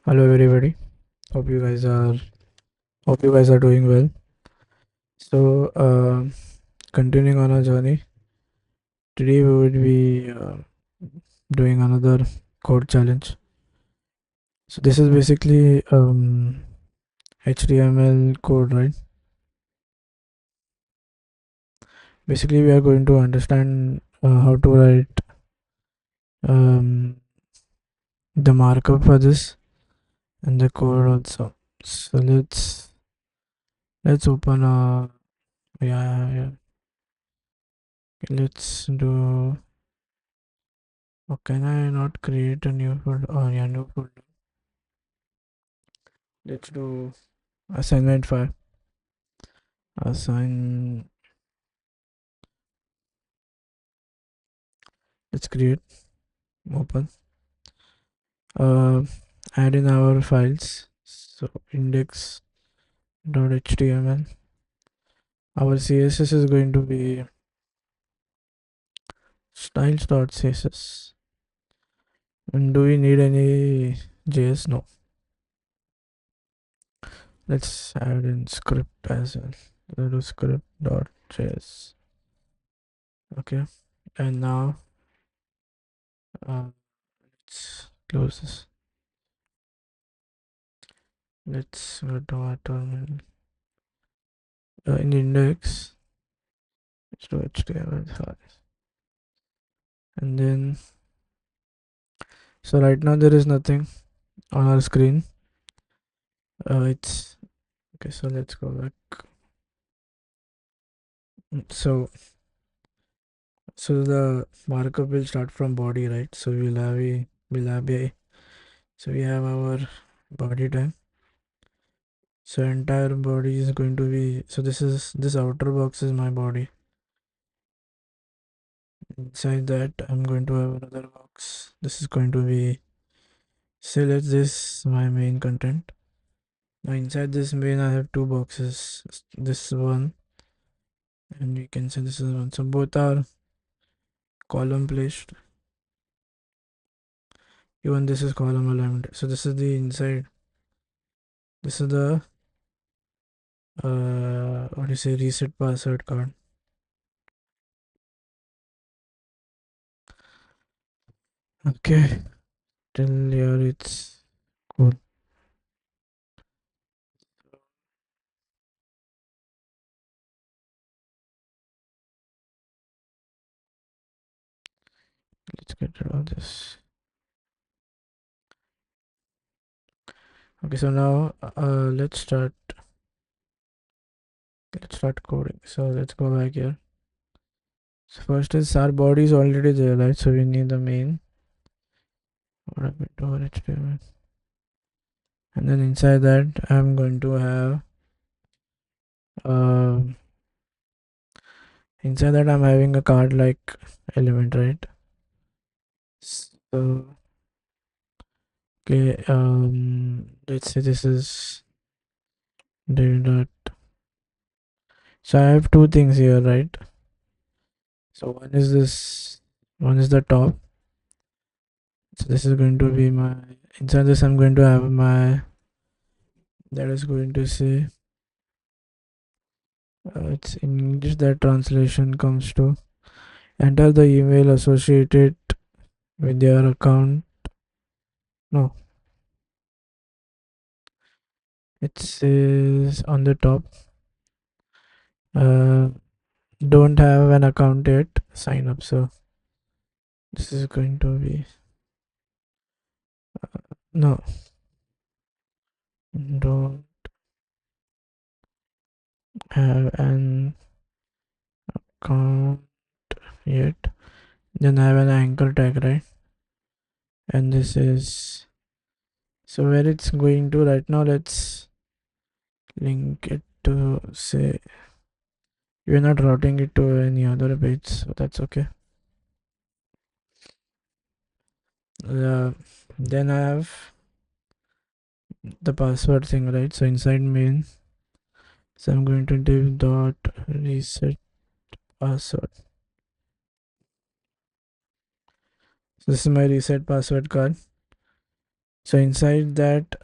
Hello everybody. Hope you guys are hope you guys are doing well. So continuing on our journey, today we would be doing another code challenge. So this is basically HTML code, right? Basically we are going to understand how to write um, the markup for this and the code also. So let's open yeah. Let's do. Oh, can I not create a new folder? Oh, yeah, new folder. Let's do assignment 5. Assign. Let's create. Open. Uh, Add in our files. So index.html. Our CSS is going to be styles.css. And do we need any JS? No. Let's add in script as well. Let's do script.js. Okay. And now let's close this. Let's go to our terminal. In index, let's do HTML5. And then, so right now there is nothing on our screen. It's okay. So let's go back. So the markup will start from body, right? So so we have our body type. So entire body is going to be, so this outer box is my body. Inside that I'm going to have another box. This is going to be, say let's this my main content. Now inside this main I have two boxes. This one and you can say this is one. So both are column placed. Even this is column aligned. So this is the inside. This is the what do you say, reset password card. Okay, till here it's cool. Let's get rid of this. Okay, so now let's start coding. So let's go back here. So first is our body is already there, right? So we need the main. What happened to our HTML? And then inside that I'm going to have uh, inside that I'm having a card like element, right? So okay, let's say this is dot. So I have two things here, right? So one is the top. So this is going to be my, inside this I'm going to have my, that is going to say it's in English, that translation comes to enter the email associated with your account. No, it says on the top, uh, don't have an account yet, sign up. So this is going to be no, don't have an account yet. Then I have an anchor tag, right? And this is, so where it's going to right now, let's link it to, say, we're not routing it to any other page, so that's okay. Then I have the password thing, right? So inside main, so I'm going to div dot reset password. So this is my reset password card. So inside that,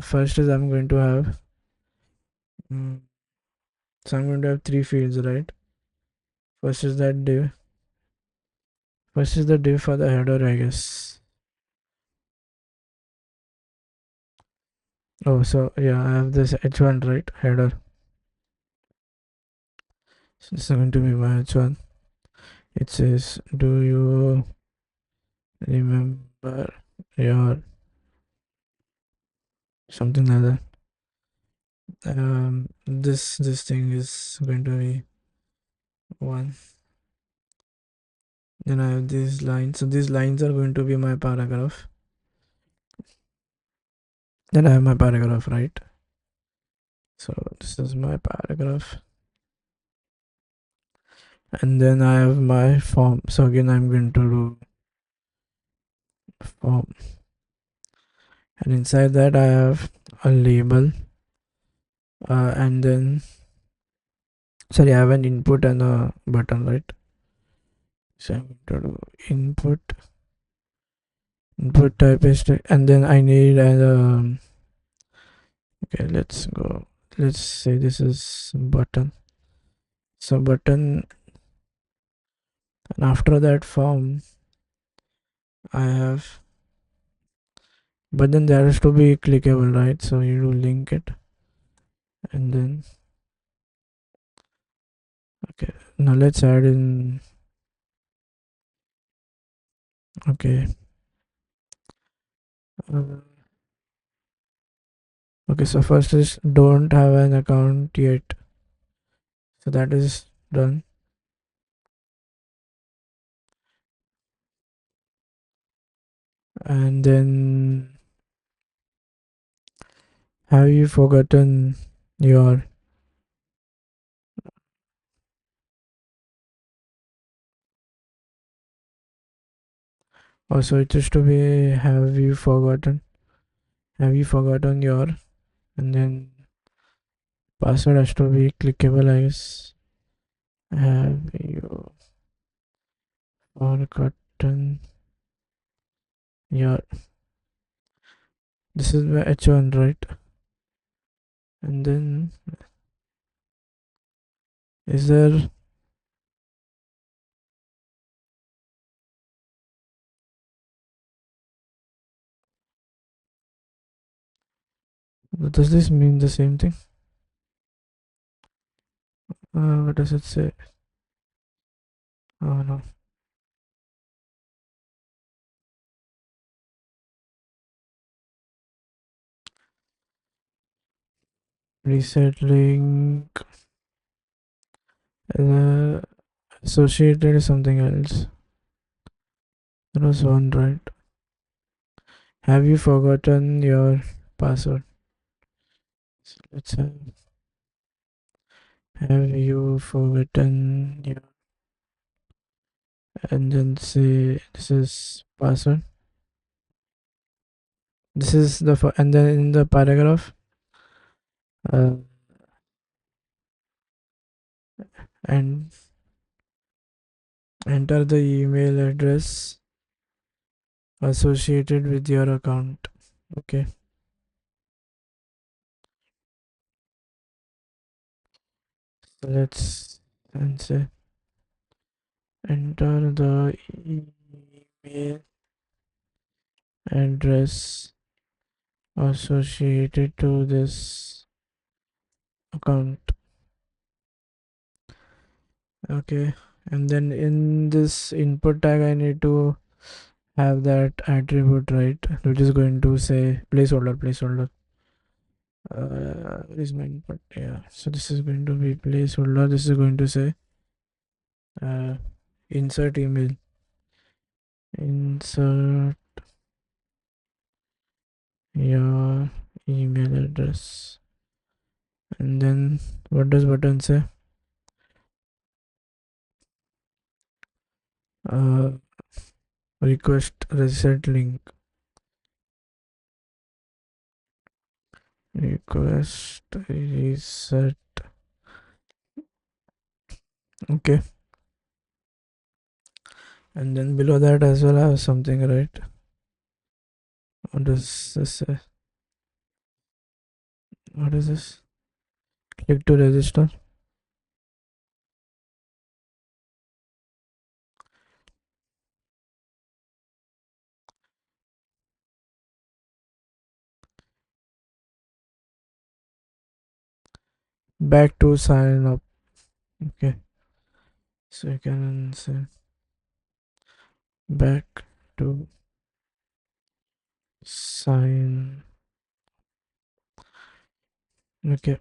first is I'm going to have, mm, so I'm going to have three fields, right? First is that div. First is the div for the header, I guess. Oh, so yeah, I have this h1, right? Header. So this is going to be my h1. It says, do you remember your something like that. This thing is going to be one. Then I have these lines. So these lines are going to be my paragraph. Then I have my paragraph, right? So this is my paragraph. And then I have my form. So again I'm going to do form. And inside that I have a label. And then sorry, I have an input and a button, right? So I'm going to do input type is and then I need an okay, let's go. Let's say this is button. So button, and after that form, I have, but then there has to be clickable, right? So you do link it, and then okay. Now let's add in. Okay. Uh, okay. So first is don't have an account yet. So that is done. And then have you forgotten your also it is to be have you forgotten your, and then password has to be clickable, I guess. Have you forgotten your, this is the h1, right? And then is there, does this mean the same thing? What does it say? Oh no. Reset link, uh, associated is something else. There was one, right? Have you forgotten your password? So let's have you forgotten your, and then say this is password. This is the and then in the paragraph, uh, and enter the email address associated with your account. Okay, so let's and say enter the email address associated to this account. Okay, and then in this input tag I need to have that attribute, right, which is going to say placeholder. Is my input, yeah. So this is going to be placeholder. This is going to say uh, insert email, insert your email address, and then what does button say? uh, Request reset link, request reset. Okay, and then below that as well I have something, right? What does this say? What is this? Click to register. Back to sign up. Okay. So you can say back to sign. Okay.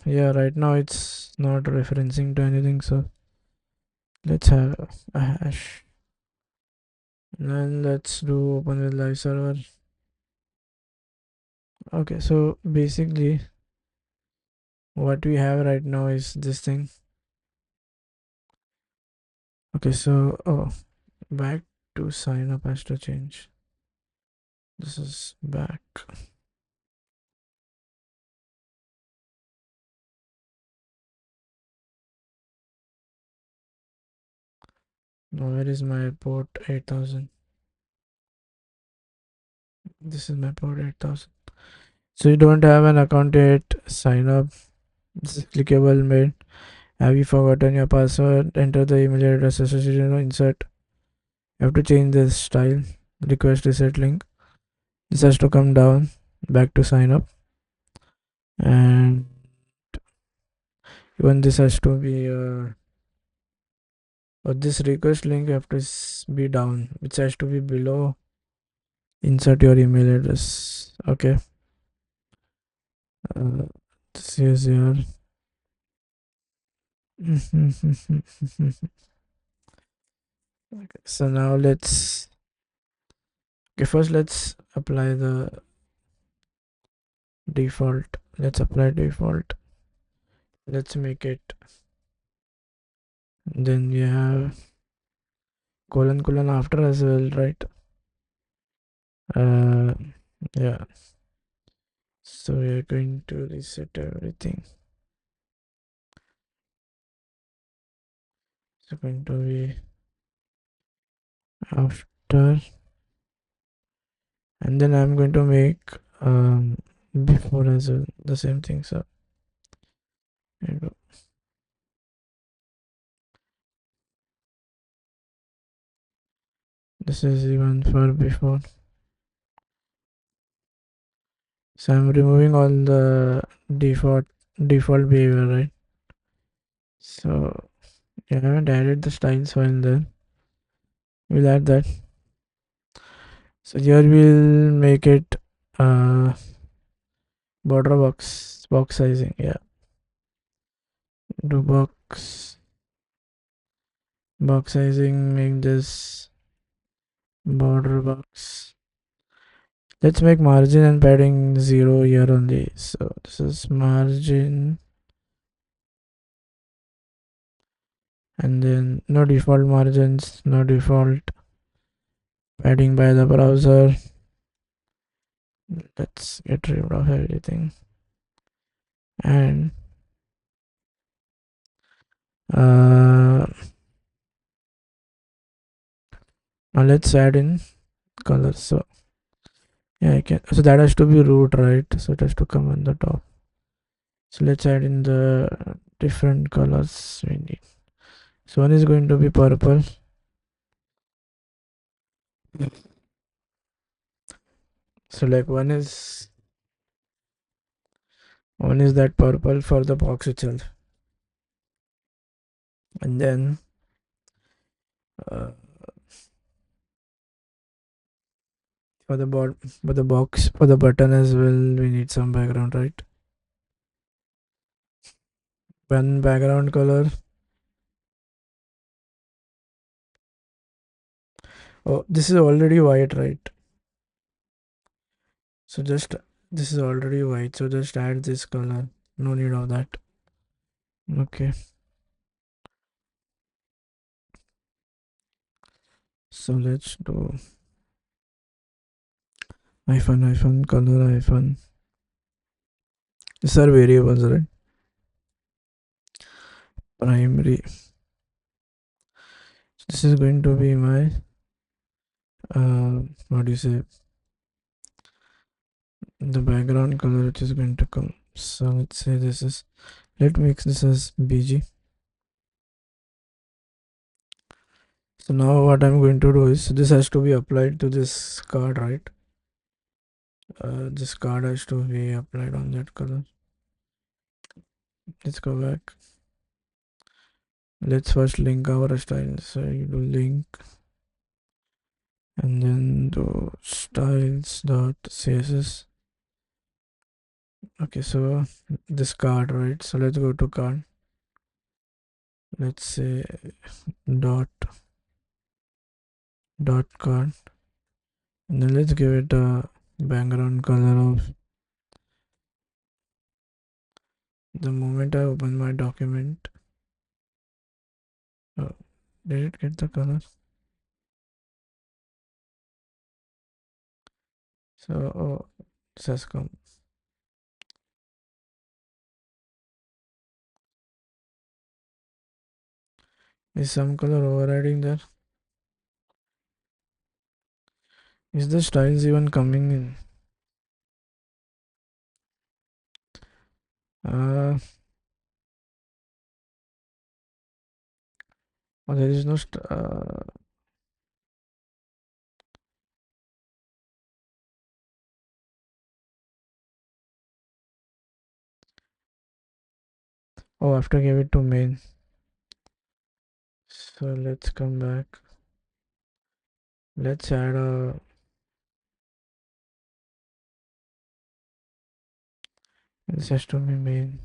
Yeah, right now it's not referencing to anything, so let's have a hash. And let's do open with live server. Okay, so basically what we have right now is this thing. Okay, so back to sign up has to change. This is back. Now where is my port 8000? This is my port 8000. So you don't have an account yet, sign up. This is clickable mail. Have you forgotten your password? Enter the email address associated, insert. You have to change this style. Request reset link. This has to come down. Back to sign up. And even this has to be this request link have to be down, which has to be below. Insert your email address. Okay. This is your okay, so now let's first let's apply the default. Let's apply default. Let's make it. Then you have colon after as well, right? Yeah. So we are going to reset everything. It's going to be after, and then I'm going to make before as well the same thing. So there you go. This is even for before. So I'm removing all the default behavior, right? So I haven't added the styles file there. We'll add that. So here we'll make it border box sizing. Yeah, do box sizing. Make this border box. Let's make margin and padding 0 here only. So this is margin, and then no default margins, no default padding by the browser. Let's get rid of everything. And now let's add in colors. So yeah, I can. So that has to be root, right? So it has to come on the top. So let's add in the different colors we need. So one is going to be purple. So like one is that purple for the box itself, and then uh, for the box for the button as well, we need some background, right? One background color. Oh, this is already white, right? So just this is already white, so just add this color. No need of that. Okay. So let's do hyphen color hyphen. These are variables, right? Primary. So this is going to be my what do you say, the background color which is going to come. So let's say this is, let's make this as BG. So now what I'm going to do is, this has to be applied to this card, right? This card has to be applied on that color. Let's go back. Let's first link our style. So you do link and then do styles dot css. Okay, so this card, right? So let's go to card. Let's say dot card, and then let's give it a background color of, the moment I open my document. Oh, did it get the color? So this has come. Is some color overriding there? Is the styles even coming in? Oh, there is no oh, after give it to main. So let's come back. Let's add a, this has to be main.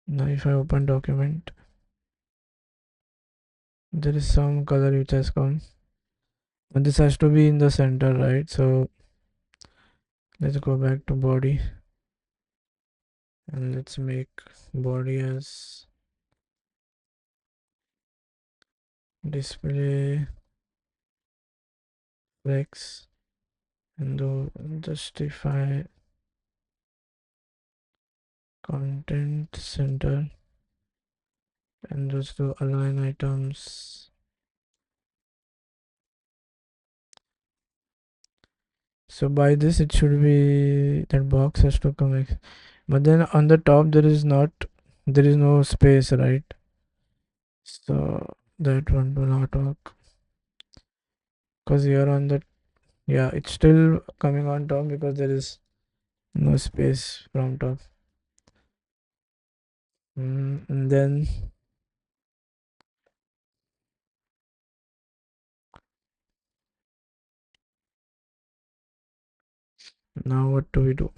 Now if I open document, there is some color which has come, and this has to be in the center, right? So let's go back to body and let's make body as display flex, and do justify content center, and just do align items. So by this it should be, that box has to come, but then on the top there is not, there is no space, right? So that one will not work, because here on the, yeah, it's still coming on top because there is no space from top. And then now what do we do?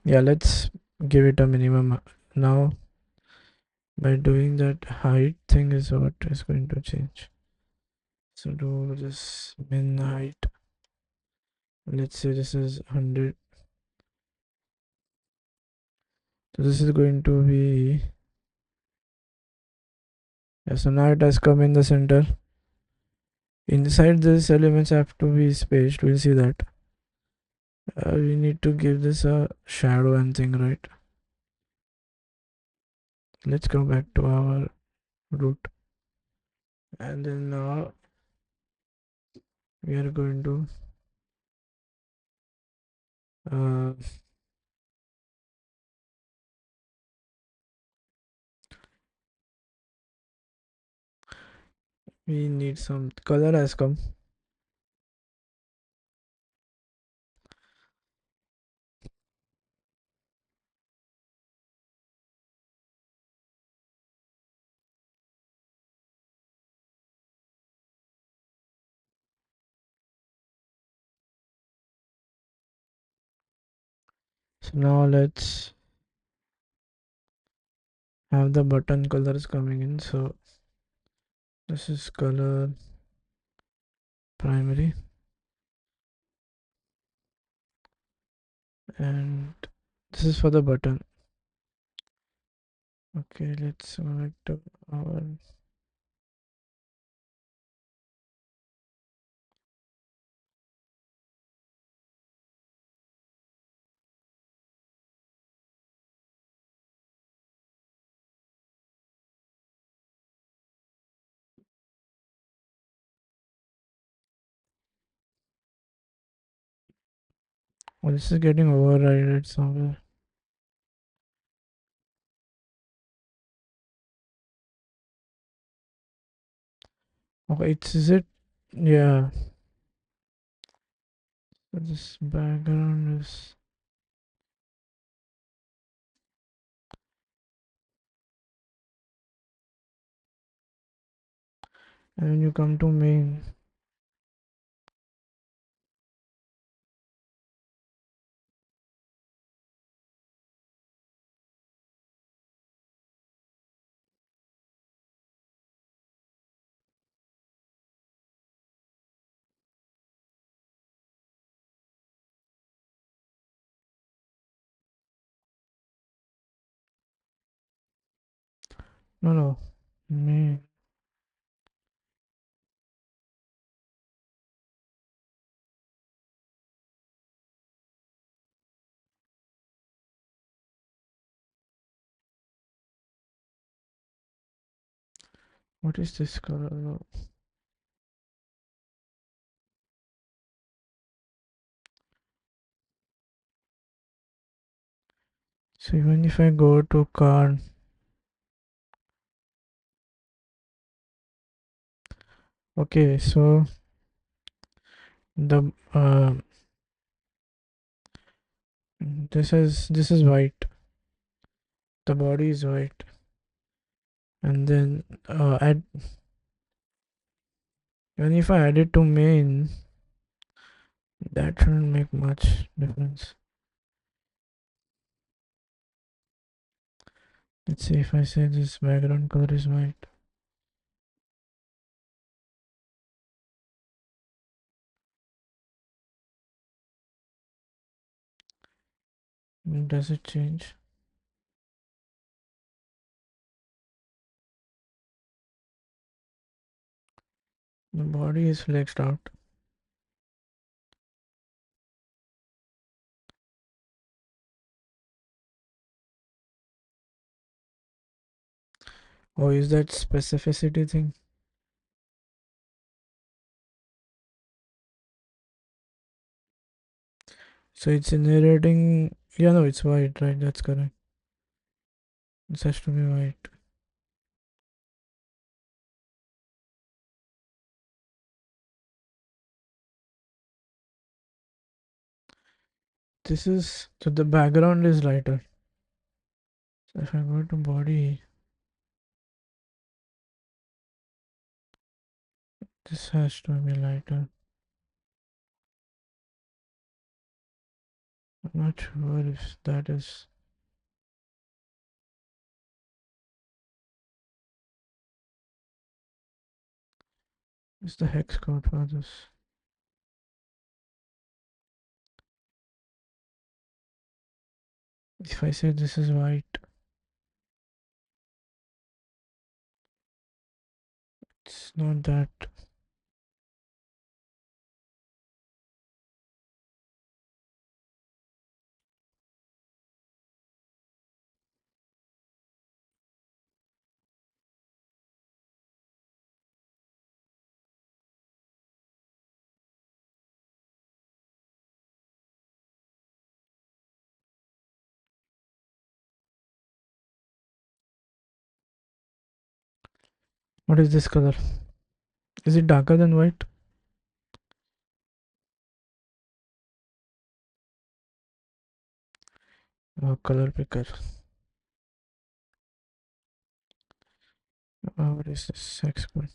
Yeah, let's give it a minimum now. By doing that, height thing is what is going to change. So do this min height, let's say this is 100. So this is going to be, yeah, so now it has come in the center. Inside this elements have to be spaced, we'll see that. We need to give this a shadow and thing, right? Let's go back to our root, and then now we are going to uh, we need some color has come. So now let's have the button colors coming in. So this is color primary, and this is for the button. Okay, let's select our, Oh, this is getting overridden somewhere. Okay, is it? Yeah. So this background is. And when you come to main, no, main. What is this color though? So even if I go to card, okay, so the this is white. The body is white, and then add even if I add it to main, that shouldn't make much difference. Let's see if I say this background color is white. Does it change? The body is flexed out. Oh, is that specificity thing? So it's inheriting. Yeah, no, it's white, right? That's correct. This has to be white. This is so the background is lighter. So if I go to body, this has to be lighter. I'm not sure if that is. Is the hex code for this? If I say this is white, it's not that. What is this color? Is it darker than white? Oh, color picker. What is this hex code?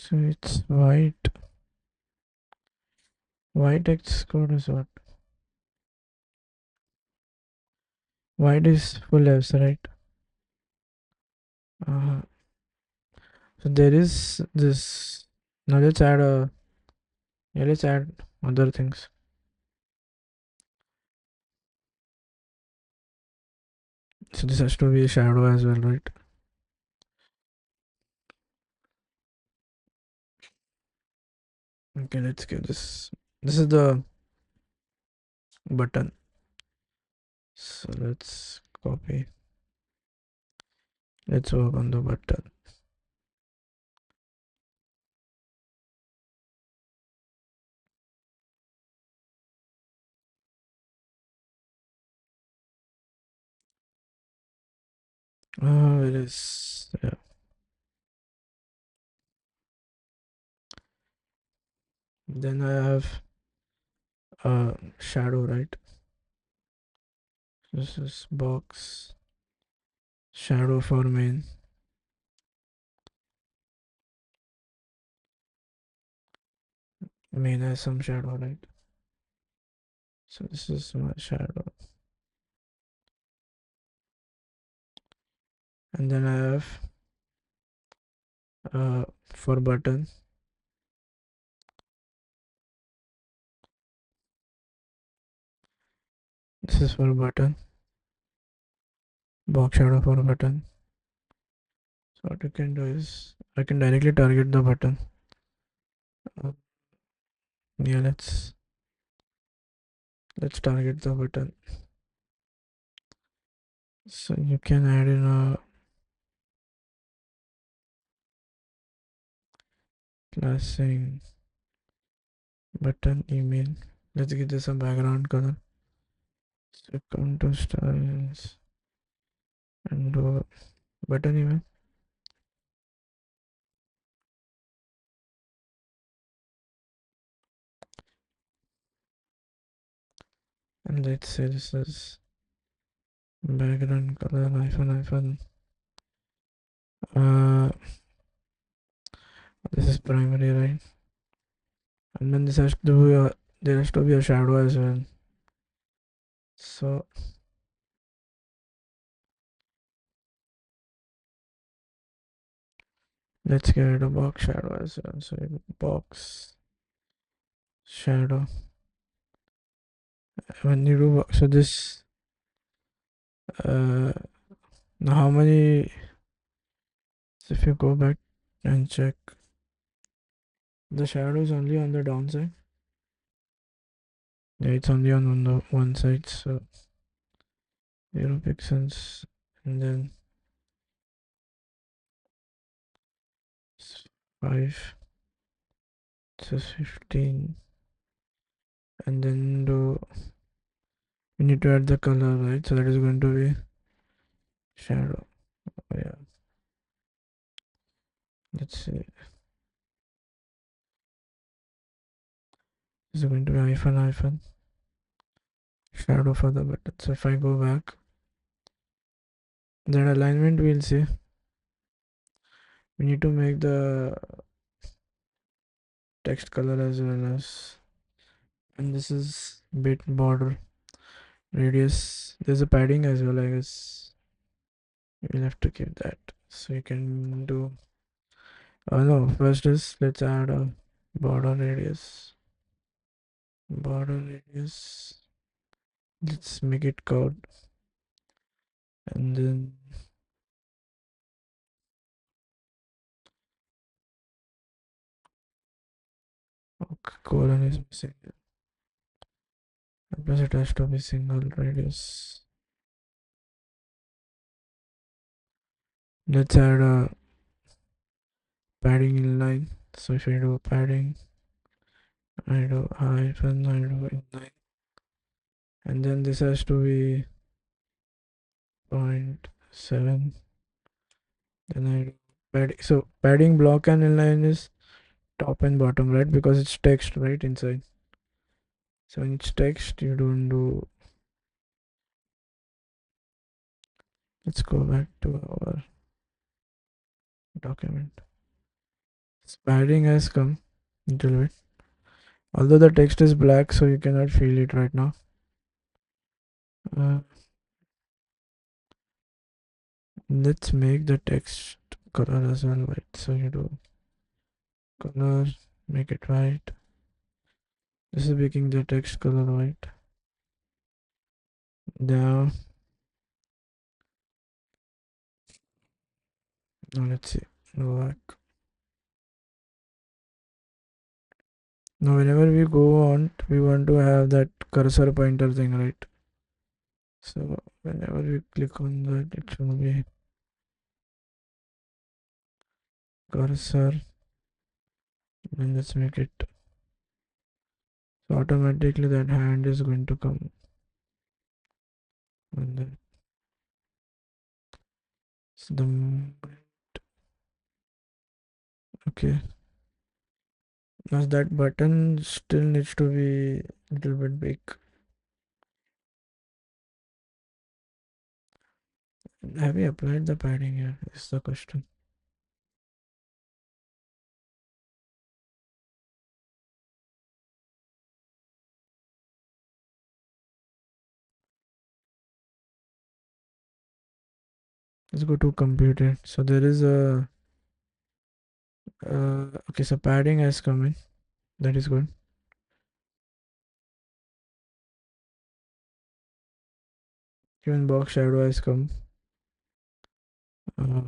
So it's white. White hex code is what? White is full F's, right? Uh, so there is this. Now let's add a. Yeah, let's add other things. So this has to be a shadow as well, right? Okay, let's give this This is the button. So let's copy. Let's work on the button. Oh, it is. Yeah. Then I have a shadow, right? This is box shadow for main. Main has some shadow, right? So this is my shadow. And then I have for button. This is for button. Box shadow for button. So what you can do is I can directly target the button. Uh, yeah, let's target the button. So you can add in a classing button email. Let's give this a background color. So come to styles and do button email. And let's say this is background color hyphen. Uh, this is primary, right? And then this has to be there has to be a shadow as well. So let's get a box shadow as well. So box shadow. When you do so this uh now how many, so if you go back and check, the shadow is only on the downside. Yeah, it's only on the one side. So 0 pixels, and then 5, so 15, and then do we need to add the color, right? So that is going to be shadow. Oh, yeah, let's see. This is going to be hyphen shadow for the button. So if I go back, then alignment we'll see. We need to make the text color as well as, and this is bit border radius. There's a padding as well, I guess. We'll have to give that. So you can do. Oh no, first is let's add a border radius. Border radius. Let's make it curved, and then okay, colon is missing. And plus it has to be single radius. Let's add a padding inline. So if I do padding, I do hyphen, I do inline, and then this has to be 0.7. Then I do padding. So padding block and inline is top and bottom, right? Because it's text right inside. So when it's text, you don't do. Let's go back to our document. Padding has come little bit. Although the text is black, so you cannot feel it right now. Uh, let's make the text color as well white. So you do color, make it white. This is making the text color white. Now let's see. Go back. Now whenever we go on, we want to have that cursor pointer thing, right? So whenever we click on that, it should be cursor. Then let's make it so automatically that hand is going to come. And then so the okay. Now that button still needs to be a little bit big. Have we applied the padding here? Is the question. Let's go to computer. So there is a okay. So padding has come in. That is good. Even box shadow has come. Uh,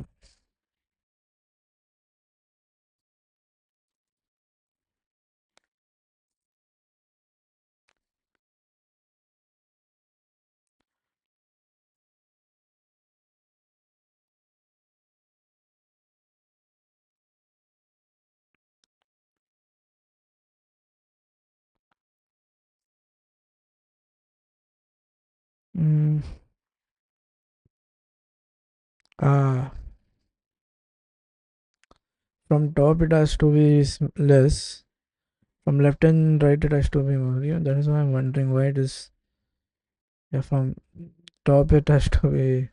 mm, ah, from top it has to be less. From left and right it has to be more. Yeah, that is why I'm wondering why it is. Yeah, from top it has to be